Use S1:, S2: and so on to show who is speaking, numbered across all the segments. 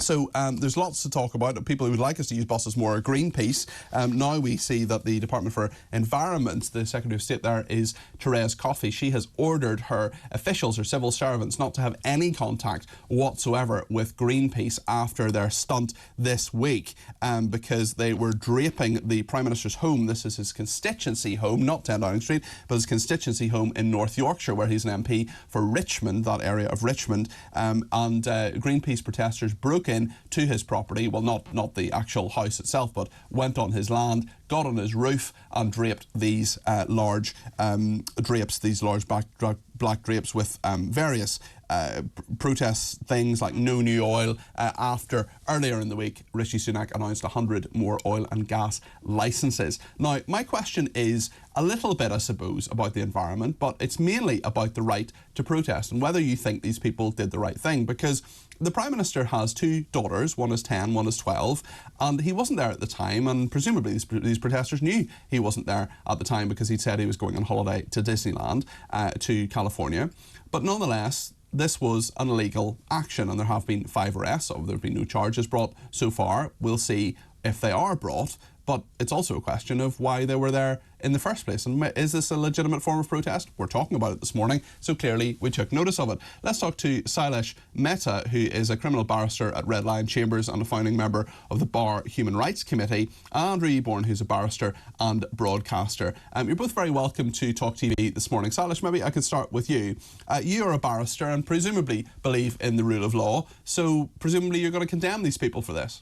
S1: So there's lots to talk about. People who would like us to use buses more are Greenpeace. Now we see that the Department for Environment, the Secretary of State there is Therese Coffey. She has ordered her officials, her civil servants, not to have any contact whatsoever with Greenpeace after their stunt this week because they were draping the Prime Minister's home. This is his constituency home, not 10 Downing Street, but his constituency home in North Yorkshire, where he's an MP for Richmond, that area of Richmond. And Greenpeace protesters broke in to his property, well, not the actual house itself, but went on his land, got on his roof and draped these large drapes, these large black drapes with various protest things like no new oil after earlier in the week Rishi Sunak announced 100 more oil and gas licences. Now, my question is a little bit, I suppose, about the environment, but it's mainly about the right to protest and whether you think these people did the right thing, because the Prime Minister has two daughters, one is 10, one is 12, and he wasn't there at the time, and presumably these protesters knew he wasn't there at the time because he'd said he was going on holiday to Disneyland, to California. But nonetheless, this was an illegal action, and there have been 5 arrests. So there have been no charges brought so far. We'll see if they are brought, but it's also a question of why they were there in the first place. And is this a legitimate form of protest? We're talking about it this morning, so clearly we took notice of it. Let's talk to Sailesh Mehta, who is a criminal barrister at Red Lion Chambers and a founding member of the Bar Human Rights Committee, and Andrew Eborn, who's a barrister and broadcaster. You're both very welcome to Talk TV this morning. Sailesh, maybe I could start with you. You are a barrister and presumably believe in the rule of law, so presumably you're going to condemn these people for this.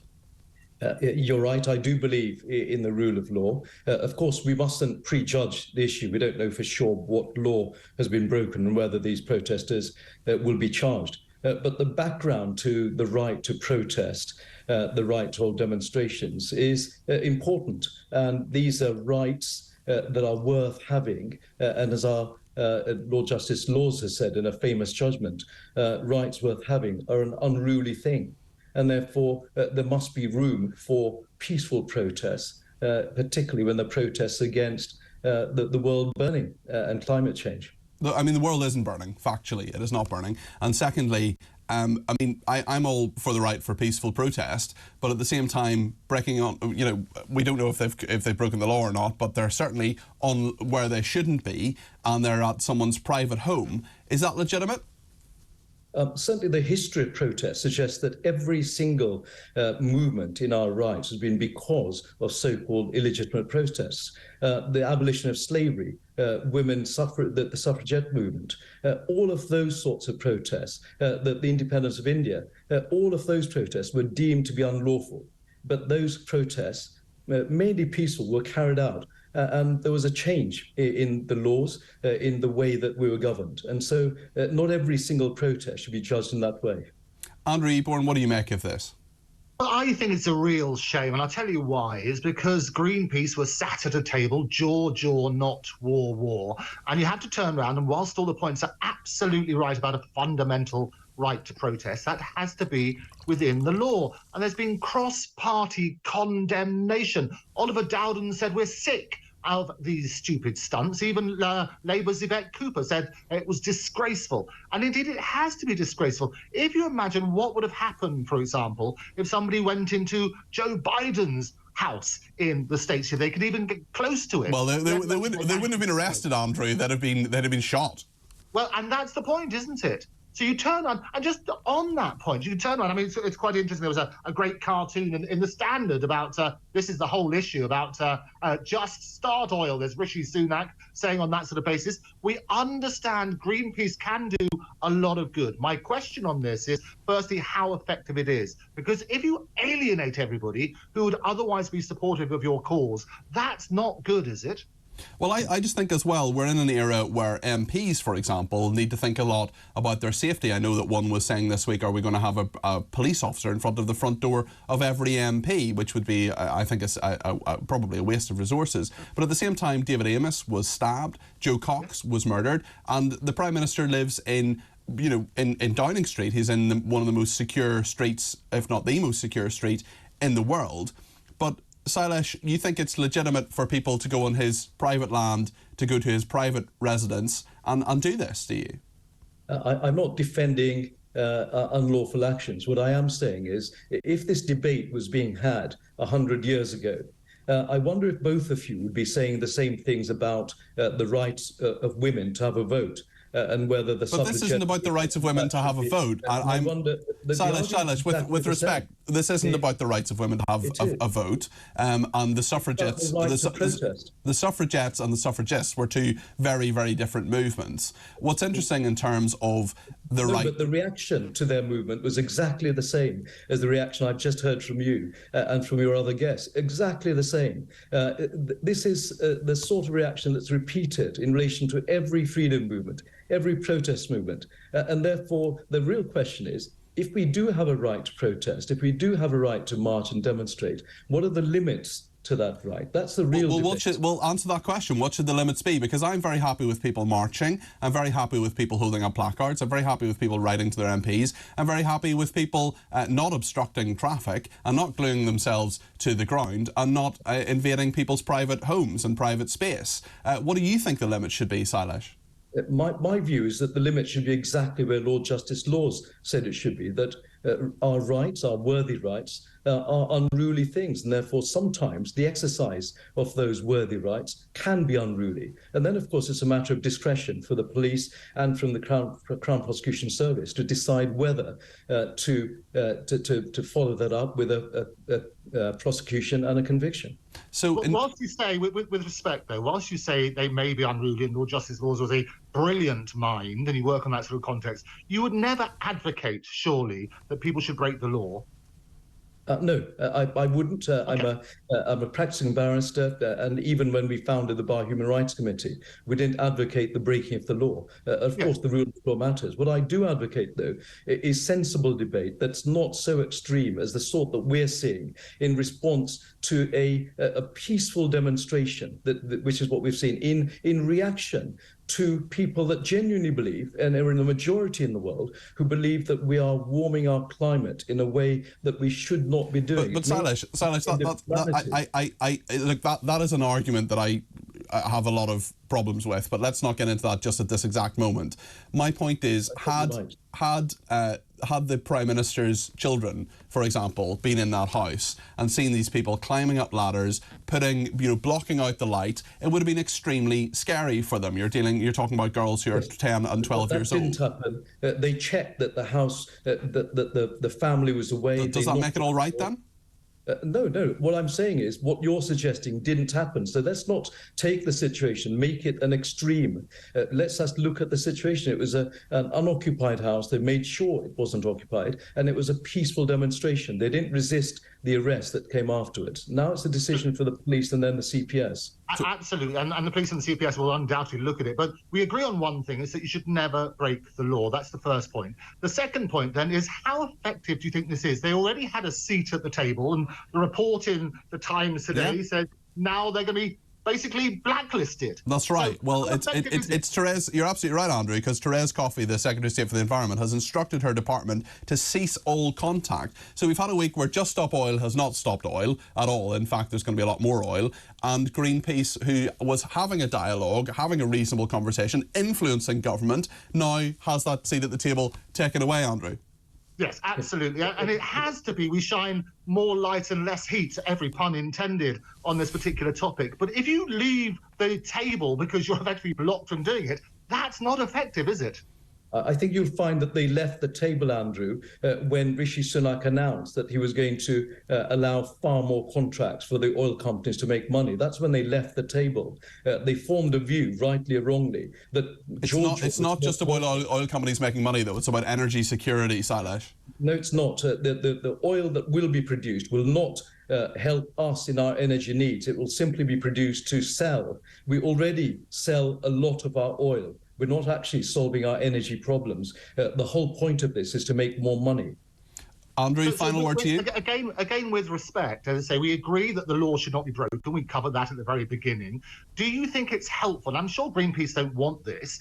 S2: You're right, I do believe in the rule of law. Of course, we mustn't prejudge the issue. We don't know for sure what law has been broken and whether these protesters will be charged. But the background to the right to protest, the right to hold demonstrations is important. And these are rights that are worth having. And as our Lord Justice Laws has said in a famous judgment, rights worth having are an unruly thing. And therefore, there must be room for peaceful protests, particularly when the protests against the world burning and climate change.
S1: I mean, the world isn't burning, factually. It is not burning. And secondly, I mean, I'm all for the right for peaceful protest, but at the same time, breaking on, you know, we don't know if they've broken the law or not, but they're certainly on where they shouldn't be, and they're at someone's private home. Is that legitimate?
S2: Certainly the history of protest suggests that every single movement in our rights has been because of so-called illegitimate protests. The abolition of slavery, the suffragette movement, all of those sorts of protests, the independence of India, all of those protests were deemed to be unlawful. But those protests, mainly peaceful, were carried out. And there was a change in the laws, in the way that we were governed. And so not every single protest should be judged in that way.
S1: Andrew Eborn, what do you make of this?
S3: Well, I think it's a real shame, and I'll tell you why. Is because Greenpeace was sat at a table, jaw, not war. And you had to turn around, and whilst all the points are absolutely right about a fundamental right to protest, that has to be within the law. And there's been cross-party condemnation. Oliver Dowden said we're sick of these stupid stunts. Even Labour's Yvette Cooper said it was disgraceful. And indeed, it has to be disgraceful. If you imagine what would have happened, for example, if somebody went into Joe Biden's house in the States, if they could even get close to it.
S1: Well, they wouldn't have been arrested, Andrew. They'd have been shot.
S3: Well, and that's the point, isn't it? So you turn on, and just on that point, you turn on, I mean, it's quite interesting. There was a great cartoon in the Standard about, this is the whole issue about Just Start Oil. There's Rishi Sunak saying on that sort of basis, we understand Greenpeace can do a lot of good. My question on this is, firstly, how effective it is. Because if you alienate everybody who would otherwise be supportive of your cause, that's not good, is it?
S1: Well, I just think as well, we're in an era where MPs, for example, need to think a lot about their safety. I know that one was saying this week, are we going to have a police officer in front of the front door of every MP, which would be, I think, probably a waste of resources. But at the same time, David Amess was stabbed, Joe Cox was murdered, and the Prime Minister lives in Downing Street. He's in one of the most secure streets, if not the most secure street in the world. But Sailesh, you think it's legitimate for people to go on his private land, to go to his private residence and do this, do you?
S2: I'm not defending unlawful actions. What I am saying is, if this debate was being had 100 years ago, I wonder if both of you would be saying the same things about the rights of women to have a vote. And whether the
S1: But this isn't about the rights of women to have a vote.
S2: I wonder,
S1: Sailesh, with respect, this isn't about the rights of women to have a vote. And the suffragettes, the suffragettes and the suffragists were two very, very different movements. What's interesting in terms of the right...
S2: But the reaction to their movement was exactly the same as the reaction I've just heard from you and from your other guests. Exactly the same. This is the sort of reaction that's repeated in relation to every freedom movement, every protest movement. And therefore, the real question is, if we do have a right to protest, if we do have a right to march and demonstrate, what are the limits to that right? That's the real debate.
S1: Well, answer that question. What should the limits be? Because I'm very happy with people marching. I'm very happy with people holding up placards. I'm very happy with people writing to their MPs. I'm very happy with people not obstructing traffic and not gluing themselves to the ground and not invading people's private homes and private space. What do you think the limits should be, Sailesh?
S2: My view is that the limit should be exactly where Lord Justice Laws said it should be, that our rights, our worthy rights, are unruly things, and therefore sometimes the exercise of those worthy rights can be unruly. And then, of course, it's a matter of discretion for the police and from the Crown Prosecution Service to decide whether to follow that up with a prosecution and a conviction.
S3: So, whilst you say, with respect though, whilst you say they may be unruly and Lord Justice Laws was a brilliant mind and you work on that sort of context, you would never advocate, surely, that people should break the law?
S2: No, I wouldn't. Okay. I'm a practicing barrister, and even when we founded the Bar Human Rights Committee, we didn't advocate the breaking of the law. Of course, the rule of law matters. What I do advocate, though, is sensible debate that's not so extreme as the sort that we're seeing in response to a peaceful demonstration, which is what we've seen in reaction to people that genuinely believe, and are in the majority in the world, who believe that we are warming our climate in a way that we should not be doing.
S1: But Sailesh, that is an argument that I have a lot of problems with, but let's not get into that just at this exact moment. My point is, had the Prime Minister's children, for example, been in that house and seen these people climbing up ladders, blocking out the light, it would have been extremely scary for them. You're talking about girls who are 10 and 12 years old.
S2: That didn't happen. They checked that the house, that the family was away.
S1: Does that make it all right then?
S2: No. What I'm saying is what you're suggesting didn't happen. So let's not take the situation, make it an extreme. Let's just look at the situation. It was an unoccupied house. They made sure it wasn't occupied, and it was a peaceful demonstration. They didn't resist the arrest that came after it. Now it's a decision for the police and then the CPS.
S3: Absolutely, and the police and the CPS will undoubtedly look at it. But we agree on one thing, is that you should never break the law. That's the first point. The second point, then, is how effective do you think this is? They already had a seat at the table, and the report in the Times today said now they're going to be basically blacklisted.
S1: That's right. So, well, it's Therese, you're absolutely right, Andrew, because Therese Coffey, the Secretary of State for the Environment, has instructed her department to cease all contact. So we've had a week where Just Stop Oil has not stopped oil at all. In fact, there's going to be a lot more oil. And Greenpeace, who was having a dialogue, having a reasonable conversation, influencing government, now has that seat at the table taken away, Andrew.
S3: Yes, absolutely. And it has to be. We shine more light and less heat, every pun intended, on this particular topic. But if you leave the table because you're effectively blocked from doing it, that's not effective, is it?
S2: I think you'll find that they left the table, Andrew, when Rishi Sunak announced that he was going to allow far more contracts for the oil companies to make money. That's when they left the table. They formed a view, rightly or wrongly, that
S1: it's not just about oil companies making money, though. It's about energy security, Sailesh.
S2: No, it's not. The oil that will be produced will not help us in our energy needs. It will simply be produced to sell. We already sell a lot of our oil. We're not actually solving our energy problems. The whole point of this is to make more money.
S1: Andrew, final word to you.
S3: Again, with respect, as I say, we agree that the law should not be broken. We covered that at the very beginning. Do you think it's helpful? And I'm sure Greenpeace don't want this.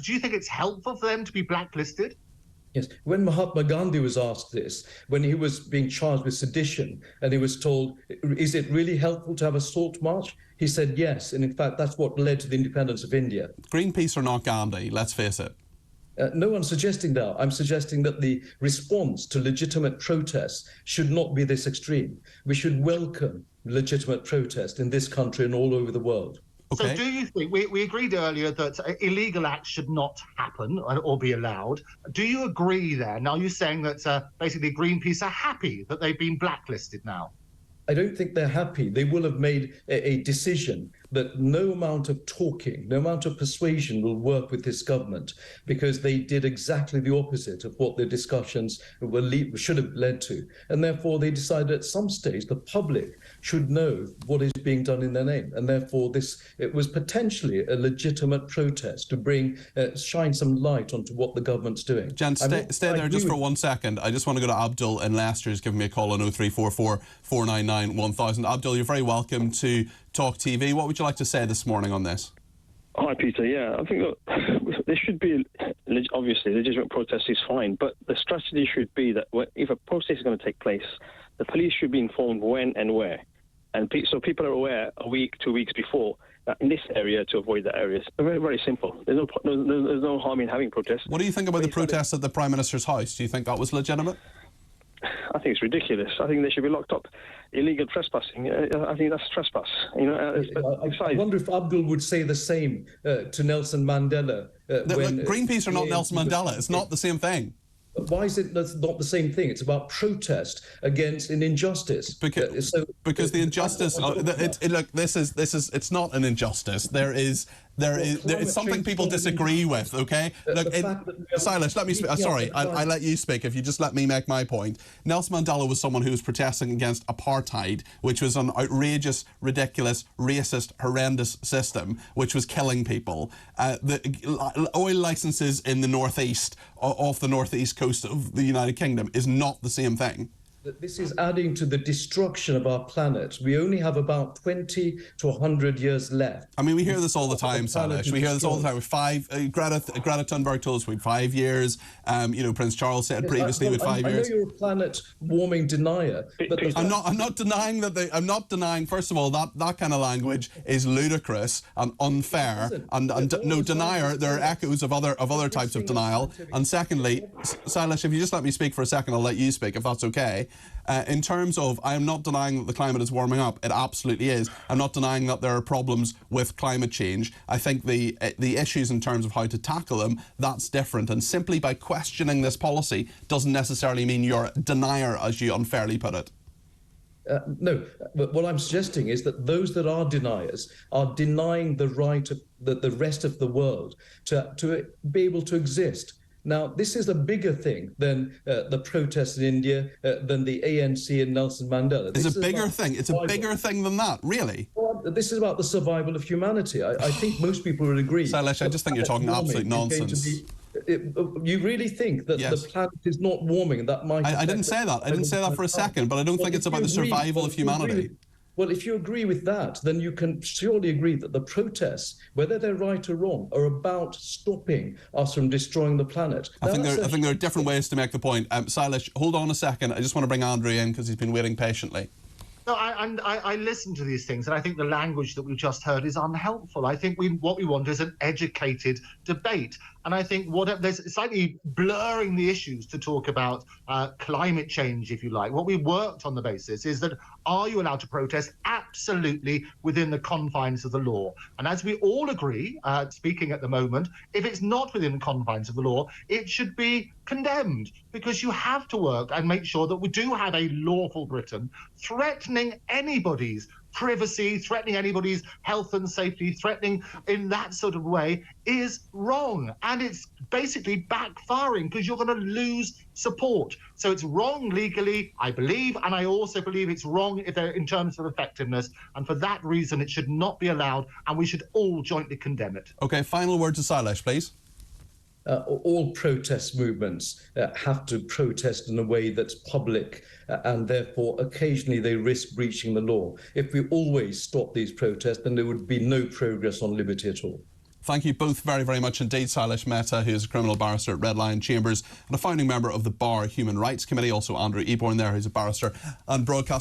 S3: Do you think it's helpful for them to be blacklisted?
S2: Yes. When Mahatma Gandhi was asked this, when he was being charged with sedition, and he was told, is it really helpful to have a salt march? He said yes, and in fact, that's what led to the independence of India.
S1: Greenpeace are not Gandhi, let's face it.
S2: No one's suggesting that. I'm suggesting that the response to legitimate protests should not be this extreme. We should welcome legitimate protest in this country and all over the world.
S1: Okay.
S3: So do you think, we agreed earlier that illegal acts should not happen or be allowed. Do you agree then? Are you saying that basically Greenpeace are happy that they've been blacklisted now?
S2: I don't think they're happy. They will have made a decision that no amount of talking, no amount of persuasion will work with this government, because they did exactly the opposite of what the discussions should have led to. And therefore, they decided at some stage the public should know what is being done in their name. And therefore, it was potentially a legitimate protest to shine some light onto what the government's doing.
S1: Jan, stay there just for 1 second. I just want to go to Abdul in Leicester, who's giving me a call on 0344 499 1000. Abdul, you're very welcome to Talk TV. What would you like to say this morning on this?
S4: Hi, Peter. Yeah, I think that there should be, obviously, legitimate protest is fine, but the strategy should be that if a protest is going to take place, the police should be informed when and where. And so people are aware a week, 2 weeks before, in this area to avoid that area. It's very, very simple. There's no harm in having protests.
S1: What do you think about the protests at the Prime Minister's house? Do you think that was legitimate?
S4: I think it's ridiculous. I think they should be locked up. Illegal trespassing, I think that's trespass.
S2: I wonder if Abdul would say the same to Nelson Mandela.
S1: Greenpeace are not Nelson Mandela. It's not the same thing.
S2: Why is it that's not the same thing? It's about protest against an injustice.
S1: Because the injustice. It's not an injustice. It's something people disagree with. Okay. Sailesh, let me speak. Sorry, I let you speak. If you just let me make my point. Nelson Mandela was someone who was protesting against apartheid, which was an outrageous, ridiculous, racist, horrendous system, which was killing people. The oil licenses in the northeast, off the northeast coast of the United Kingdom, is not the same thing.
S2: This is adding to the destruction of our planet. We only have about 20 to 100 years left.
S1: I mean, we hear this all the time, Sailesh. We hear this all the time. With Greta Thunberg told us we have 5 years. Prince Charles said previously with 5 years.
S2: I know you're a planet warming denier, but
S1: I'm not denying that. I'm not denying. First of all, that kind of language is ludicrous and unfair. And no denier. There are echoes of other types of denial. And secondly, Sailesh, if you just let me speak for a second, I'll let you speak if that's okay. In terms of, I am not denying that the climate is warming up. It absolutely is. I'm not denying that there are problems with climate change. I think the issues in terms of how to tackle them, that's different. And simply by questioning this policy doesn't necessarily mean you're a denier, as you unfairly put it.
S2: No, but what I'm suggesting is that those that are deniers are denying the right of the rest of the world to be able to exist. Now, this is a bigger thing than the protests in India, than the ANC and Nelson Mandela.
S1: It's a bigger thing. It's a bigger thing than that, really.
S2: Well, this is about the survival of humanity. I think most people would agree.
S1: Sailesh, I just think you're talking absolute nonsense.
S2: You really think that the planet is not warming and that might...
S1: I didn't say that. I didn't say that for a second, but I don't think it's about the survival of humanity.
S2: Well, if you agree with that, then you can surely agree that the protests, whether they're right or wrong, are about stopping us from destroying the planet.
S1: I think there are different ways to make the point. Sailesh, hold on a second. I just want to bring Andrew in because he's been waiting patiently.
S3: No, I listen to these things, and I think the language that we've just heard is unhelpful. I think what we want is an educated debate. And I think there's slightly blurring the issues to talk about climate change, if you like. What we worked on the basis is that, are you allowed to protest? Absolutely within the confines of the law. And as we all agree, speaking at the moment, if it's not within the confines of the law, it should be condemned, because you have to work and make sure that we do have a lawful Britain. Threatening anybody's privacy, threatening anybody's health and safety, threatening in that sort of way is wrong. And it's basically backfiring, because you're going to lose support. So it's wrong legally, I believe, and I also believe it's wrong in terms of effectiveness. And for that reason, it should not be allowed, and we should all jointly condemn it.
S1: OK, final word to Sailesh, please.
S2: All protest movements have to protest in a way that's public, and therefore occasionally they risk breaching the law. If we always stop these protests, then there would be no progress on liberty at all.
S1: Thank you both very, very much indeed. Sailesh Mehta, who is a criminal barrister at Red Lion Chambers and a founding member of the Bar Human Rights Committee. Also Andrew Eborn there, who's a barrister and broadcaster.